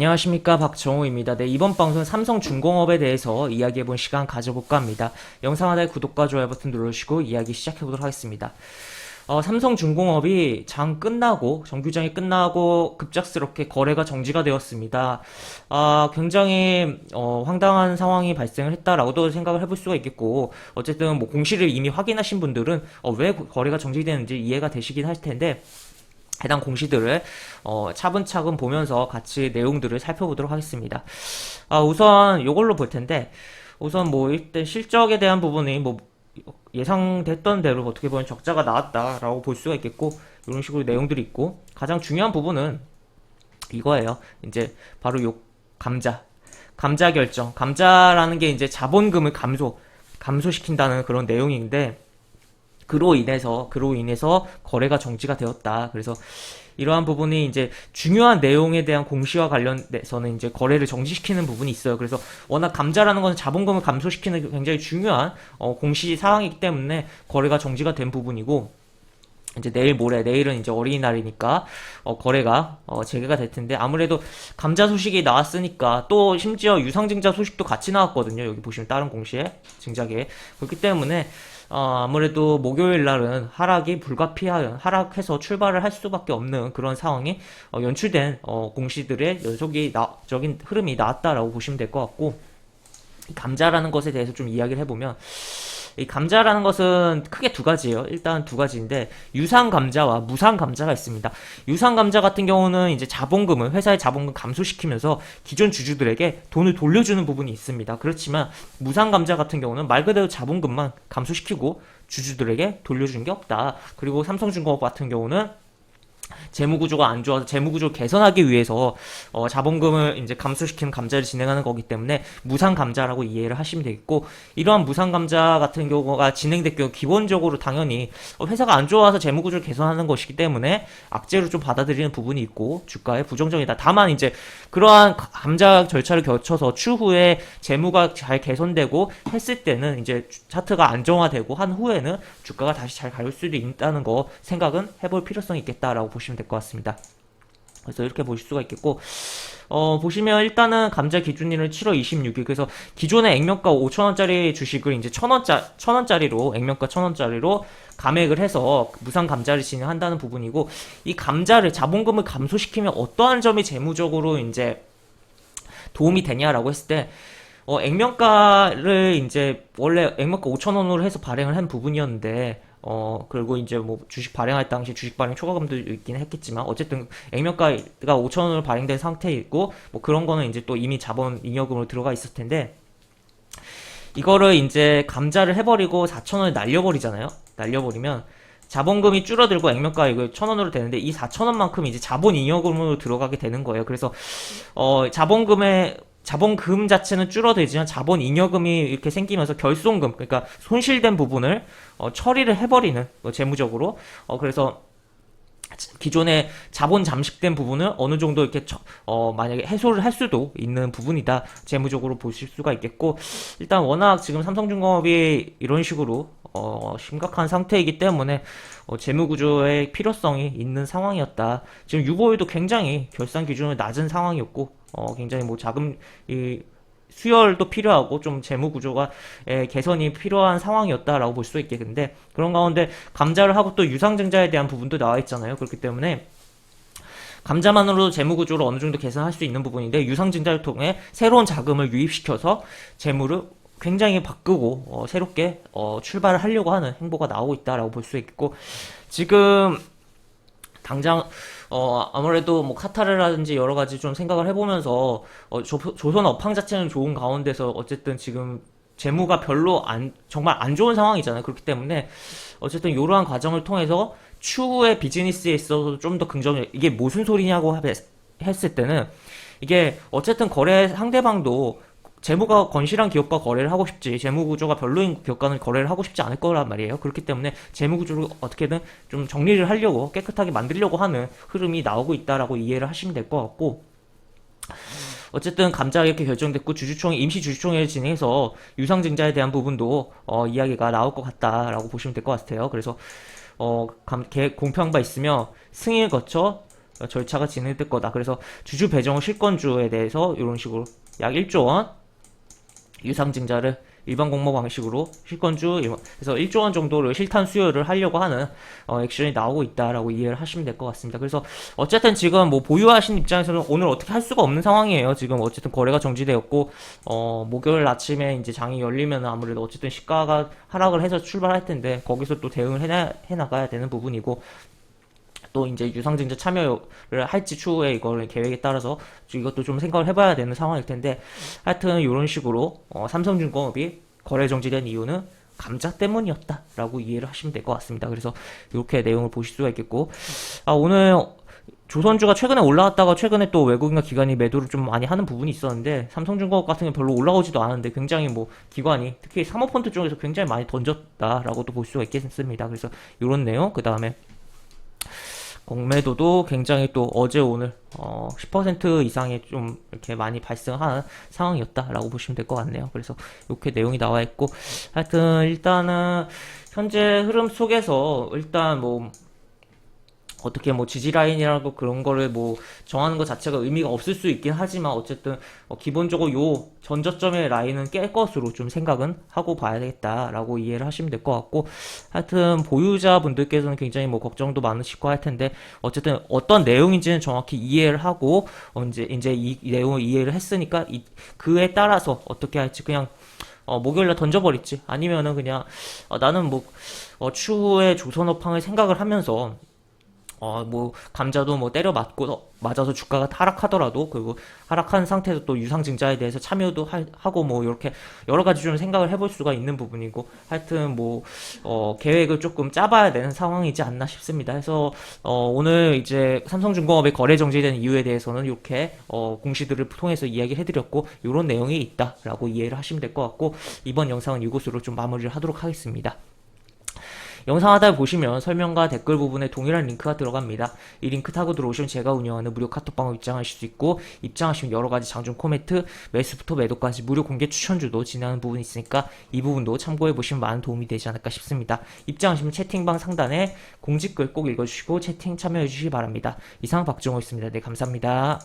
안녕하십니까, 박정호입니다. 네, 이번 방송은 삼성중공업에 대해서 이야기해본 시간 가져볼까 합니다. 영상 하단에 구독과 좋아요 버튼 눌러주시고 이야기 시작해보도록 하겠습니다. 삼성중공업이 정규장이 끝나고 급작스럽게 거래가 정지가 되었습니다. 굉장히 황당한 상황이 발생을 했다라고도 생각을 해볼 수가 있겠고, 어쨌든 뭐 공시를 이미 확인하신 분들은 왜 거래가 정지되는지 이해가 되시긴 할 텐데, 해당 공시들을 차분차분 보면서 같이 내용들을 살펴보도록 하겠습니다. 우선 이걸로 볼 텐데, 우선 뭐 일단 실적에 대한 부분이 뭐 예상됐던 대로 어떻게 보면 적자가 나왔다라고 볼 수가 있겠고, 이런 식으로 내용들이 있고, 가장 중요한 부분은 이거예요. 이제 바로 요 감자 결정. 감자라는 게 이제 자본금을 감소시킨다는 그런 내용인데, 그로 인해서 거래가 정지가 되었다. 그래서 이러한 부분이 이제 중요한 내용에 대한 공시와 관련돼서는 이제 거래를 정지시키는 부분이 있어요. 그래서 워낙 감자라는 것은 자본금을 감소시키는 굉장히 중요한 공시 사항이기 때문에 거래가 정지가 된 부분이고, 이제 내일은 이제 어린이날이니까 거래가 재개가 될 텐데, 아무래도 감자 소식이 나왔으니까 또 심지어 유상증자 소식도 같이 나왔거든요. 여기 보시면 다른 공시에 증자계. 그렇기 때문에 아무래도 목요일 날은 하락해서 출발을 할 수밖에 없는 그런 상황이 연출된 공시들의 연속적인 흐름이 나왔다라고 보시면 될 것 같고, 이 감자라는 것에 대해서 좀 이야기를 해보면, 이 감자라는 것은 크게 두 가지예요. 일단 두 가지인데, 유상 감자와 무상 감자가 있습니다. 유상 감자 같은 경우는 이제 회사의 자본금 감소시키면서 기존 주주들에게 돈을 돌려주는 부분이 있습니다. 그렇지만 무상 감자 같은 경우는 말 그대로 자본금만 감소시키고 주주들에게 돌려주는 게 없다. 그리고 삼성중공업 같은 경우는 재무구조가 안 좋아서 재무구조를 개선하기 위해서 자본금을 이제 감소시키는 감자를 진행하는 거기 때문에 무상감자라고 이해를 하시면 되겠고, 이러한 무상감자 같은 경우가 진행될 경우 기본적으로 당연히 회사가 안 좋아서 재무구조를 개선하는 것이기 때문에 악재로 좀 받아들이는 부분이 있고 주가에 부정적이다. 다만 이제 그러한 감자 절차를 거쳐서 추후에 재무가 잘 개선되고 했을 때는 이제 차트가 안정화되고 한 후에는 주가가 다시 잘 갈 수도 있다는 거 생각은 해볼 필요성이 있겠다라고 보시면 될 것 같습니다. 그래서 이렇게 보실 수가 있겠고, 보시면 일단은 감자 기준일은 7월 26일. 그래서 기존의 액면가 5천원짜리 주식을 이제 1,000원짜리로, 액면가 1,000원짜리로 감액을 해서 무상 감자를 진행한다는 부분이고, 이 감자를 자본금을 감소시키면 어떠한 점이 재무적으로 이제 도움이 되냐라고 했을 때, 액면가를 이제 원래 액면가 5,000원으로 해서 발행을 한 부분이었는데, 그리고 이제 뭐 주식 발행할 당시 주식 발행 초과금도 있긴 했겠지만, 어쨌든 액면가가 5,000원으로 발행된 상태이고, 뭐 그런 거는 이제 또 이미 자본 잉여금으로 들어가 있을 텐데, 이거를 이제 감자를 해버리고 4,000원을 날려버리잖아요. 날려버리면 자본금이 줄어들고 액면가 이거 1,000원으로 되는데, 이 4,000원만큼 이제 자본 잉여금으로 들어가게 되는 거예요. 그래서 자본금 자체는 줄어들지만 자본 잉여금이 이렇게 생기면서 결손금, 그러니까 손실된 부분을 처리를 해버리는 재무적으로. 그래서 기존에 자본 잠식된 부분을 어느 정도 이렇게 만약에 해소를 할 수도 있는 부분이다, 재무적으로 보실 수가 있겠고, 일단 워낙 지금 삼성중공업이 이런 식으로 심각한 상태이기 때문에 재무구조의 필요성이 있는 상황이었다. 지금 유보율도 굉장히 결산 기준으로 낮은 상황이었고, 굉장히 뭐 수혈도 필요하고 좀 재무구조가 개선이 필요한 상황이었다라고 볼 수 있겠는데, 그런 가운데 감자를 하고 또 유상증자에 대한 부분도 나와 있잖아요. 그렇기 때문에 감자만으로도 재무구조를 어느 정도 개선할 수 있는 부분인데, 유상증자를 통해 새로운 자금을 유입시켜서 재무를 굉장히 바꾸고 새롭게 출발을 하려고 하는 행보가 나오고 있다라고 볼 수 있겠고, 지금 당장 아무래도 뭐 카타르라든지 여러 가지 좀 생각을 해보면서 조선 업황 자체는 좋은 가운데서 어쨌든 지금 재무가 정말 안 좋은 상황이잖아요. 그렇기 때문에 어쨌든 이러한 과정을 통해서 추후의 비즈니스에 있어서 좀 더 이게 무슨 소리냐고 했을 때는, 이게 어쨌든 거래 상대방도 재무가 건실한 기업과 거래를 하고 싶지, 재무구조가 별로인 기업과는 거래를 하고 싶지 않을 거란 말이에요. 그렇기 때문에 재무구조를 어떻게든 좀 정리를 하려고, 깨끗하게 만들려고 하는 흐름이 나오고 있다라고 이해를 하시면 될 것 같고, 어쨌든 감자가 이렇게 결정됐고 임시 주주총회를 진행해서 유상증자에 대한 부분도 이야기가 나올 것 같다라고 보시면 될 것 같아요. 그래서 공표한 바 있으며 승인을 거쳐 절차가 진행될 거다. 그래서 주주 배정 실권주에 대해서 이런 식으로 약 1조 원 유상증자를 일반 공모 방식으로 그래서 1조 원 정도를 실탄 수여를 하려고 하는 액션이 나오고 있다라고 이해를 하시면 될 것 같습니다. 그래서 어쨌든 지금 뭐 보유하신 입장에서는 오늘 어떻게 할 수가 없는 상황이에요. 지금 어쨌든 거래가 정지되었고 목요일 아침에 이제 장이 열리면 아무래도 어쨌든 시가가 하락을 해서 출발할 텐데 거기서 또 대응을 해나가야 되는 부분이고, 또 이제 유상증자 참여를 할지 추후에 이거를 계획에 따라서 이것도 좀 생각을 해봐야 되는 상황일 텐데, 하여튼 이런 식으로 삼성중공업이 거래 정지된 이유는 감자 때문이었다라고 이해를 하시면 될 것 같습니다. 그래서 이렇게 내용을 보실 수가 있겠고, 오늘 조선주가 최근에 올라왔다가 최근에 또 외국인과 기관이 매도를 좀 많이 하는 부분이 있었는데, 삼성중공업 같은 경우 별로 올라오지도 않았는데 굉장히 뭐 기관이 특히 사모펀드 쪽에서 굉장히 많이 던졌다라고도 볼 수가 있겠습니다. 그래서 이런 내용, 그 다음에 공매도도 굉장히 또 어제 오늘 10% 이상의 좀 이렇게 많이 발생하는 상황이었다라고 보시면 될 것 같네요. 그래서 이렇게 내용이 나와 있고, 하여튼 일단은 현재 흐름 속에서 일단 뭐 어떻게 뭐 지지 라인이라고 그런 거를 뭐 정하는 것 자체가 의미가 없을 수 있긴 하지만, 어쨌든 기본적으로 요 전저점의 라인은 깰 것으로 좀 생각은 하고 봐야겠다라고 이해를 하시면 될 것 같고, 하여튼 보유자분들께서는 굉장히 뭐 걱정도 많으실 거 할 텐데, 어쨌든 어떤 내용인지는 정확히 이해를 하고 이제 이 내용을 이해를 했으니까 그에 따라서 어떻게 할지 그냥 목요일날 던져버릴지, 아니면은 그냥 나는 뭐 추후에 조선업황을 생각을 하면서 뭐 감자도 뭐 때려 맞아서 주가가 하락하더라도, 그리고 하락한 상태에서 또 유상증자에 대해서 참여도 하고 뭐 이렇게 여러 가지 좀 생각을 해볼 수가 있는 부분이고, 하여튼 뭐 계획을 조금 짜봐야 되는 상황이지 않나 싶습니다. 해서 오늘 이제 삼성중공업의 거래 정지된 이유에 대해서는 이렇게 공시들을 통해서 이야기해드렸고, 이런 내용이 있다라고 이해를 하시면 될 것 같고, 이번 영상은 이곳으로 좀 마무리를 하도록 하겠습니다. 영상 하단에 보시면 설명과 댓글 부분에 동일한 링크가 들어갑니다. 이 링크 타고 들어오시면 제가 운영하는 무료 카톡방을 입장하실 수 있고, 입장하시면 여러가지 장중 코멘트, 매수부터 매도까지 무료 공개 추천주도 진행하는 부분이 있으니까 이 부분도 참고해보시면 많은 도움이 되지 않을까 싶습니다. 입장하시면 채팅방 상단에 공지글 꼭 읽어주시고 채팅 참여해주시기 바랍니다. 이상 박정호였습니다. 네, 감사합니다.